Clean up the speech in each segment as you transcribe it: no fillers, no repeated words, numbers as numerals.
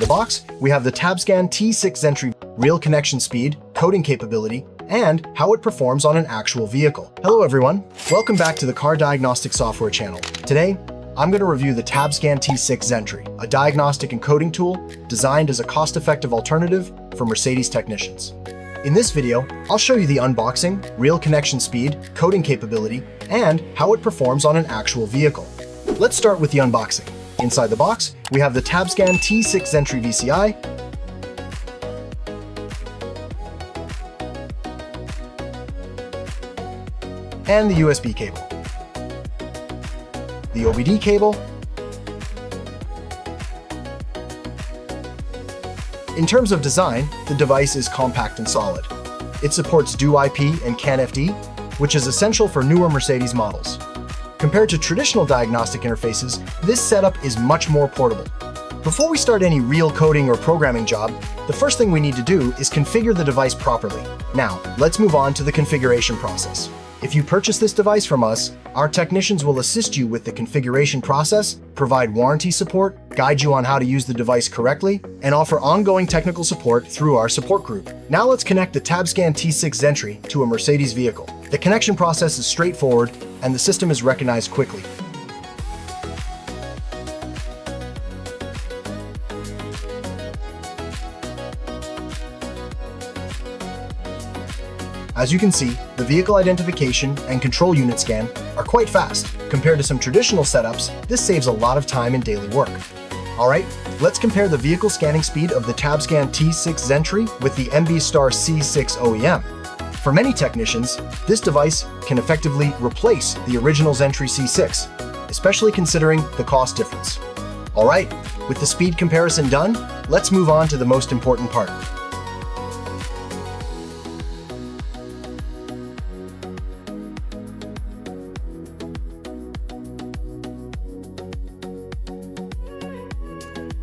the box, we have the Tabscan T6 Xentry real connection speed, coding capability, and how it performs on an actual vehicle. Hello everyone, welcome back to the Car Diagnostic software channel. Today, I'm going to review the Tabscan T6 Xentry, a diagnostic and coding tool designed as a cost-effective alternative for Mercedes technicians. In this video, I'll show you the unboxing, real connection speed, coding capability, and how it performs on an actual vehicle. Let's start with the unboxing. Inside the box, we have the Tabscan T6 Xentry VCI, and the USB cable, the OBD cable. In terms of design, the device is compact and solid. It supports DoIP and CAN-FD, which is essential for newer Mercedes models. Compared to traditional diagnostic interfaces, this setup is much more portable. Before we start any real coding or programming job, the first thing we need to do is configure the device properly. Now, let's move on to the configuration process. If you purchase this device from us, our technicians will assist you with the configuration process, provide warranty support, guide you on how to use the device correctly, and offer ongoing technical support through our support group. Now let's connect the Tabscan T6 Xentry to a Mercedes vehicle. The connection process is straightforward, and the system is recognized quickly. As you can see, the vehicle identification and control unit scan are quite fast. Compared to some traditional setups, this saves a lot of time in daily work. Alright, let's compare the vehicle scanning speed of the Tabscan T6 Xentry with the MB Star C6 OEM. For many technicians, this device can effectively replace the original Xentry C6, especially considering the cost difference. Alright, with the speed comparison done, let's move on to the most important part.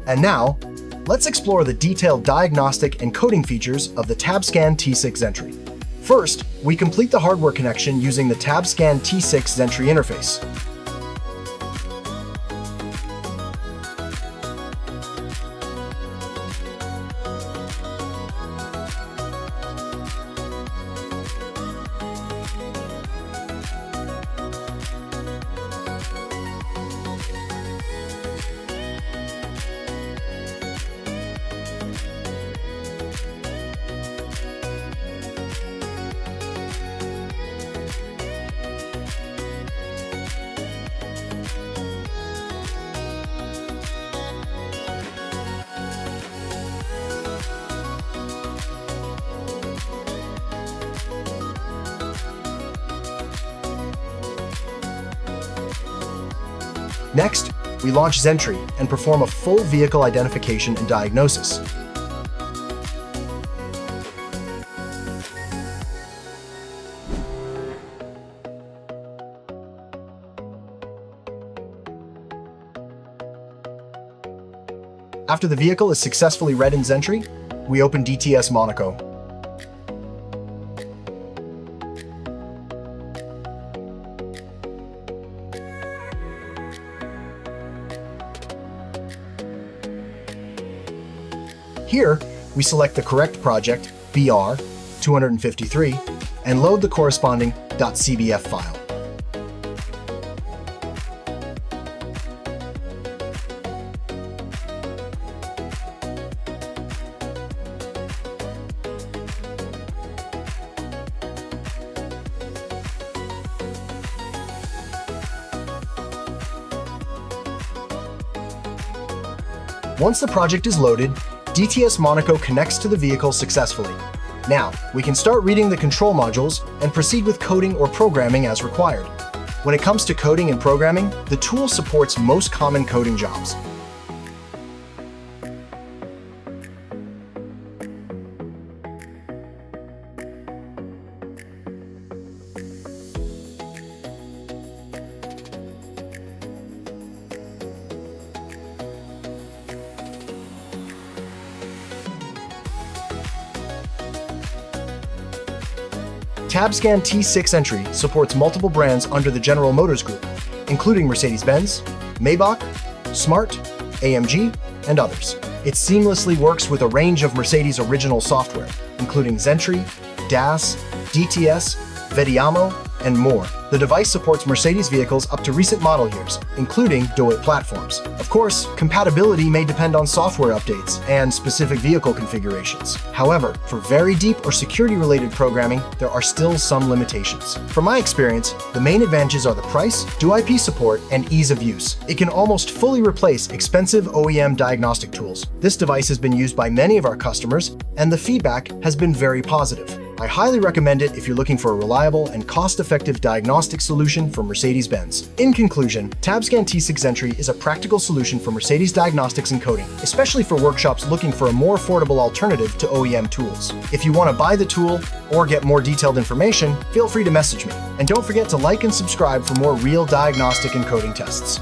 And now, let's explore the detailed diagnostic and coding features of the Tabscan T6 Xentry. First, we complete the hardware connection using the Tabscan T6 Xentry interface. Next, we launch Xentry and perform a full vehicle identification and diagnosis. After the vehicle is successfully read in Xentry, we open DTS Monaco. Here, we select the correct project, BR253, and load the corresponding .cbf file. Once the project is loaded, DTS Monaco connects to the vehicle successfully. Now, we can start reading the control modules and proceed with coding or programming as required. When it comes to coding and programming, the tool supports most common coding jobs. Tabscan T6 Xentry supports multiple brands under the General Motors Group, including Mercedes-Benz, Maybach, Smart, AMG, and others. It seamlessly works with a range of Mercedes original software, including Xentry, DAS, DTS, Vediamo, and more. The device supports Mercedes vehicles up to recent model years, including DoIP platforms. Of course, compatibility may depend on software updates and specific vehicle configurations. However, for very deep or security-related programming, there are still some limitations. From my experience, the main advantages are the price, DoIP support, and ease of use. It can almost fully replace expensive OEM diagnostic tools. This device has been used by many of our customers, and the feedback has been very positive. I highly recommend it if you're looking for a reliable and cost-effective diagnostic solution for Mercedes-Benz. In conclusion, Tabscan T6 Xentry is a practical solution for Mercedes diagnostics and coding, especially for workshops looking for a more affordable alternative to OEM tools. If you want to buy the tool or get more detailed information, feel free to message me. And don't forget to like and subscribe for more real diagnostic and coding tests.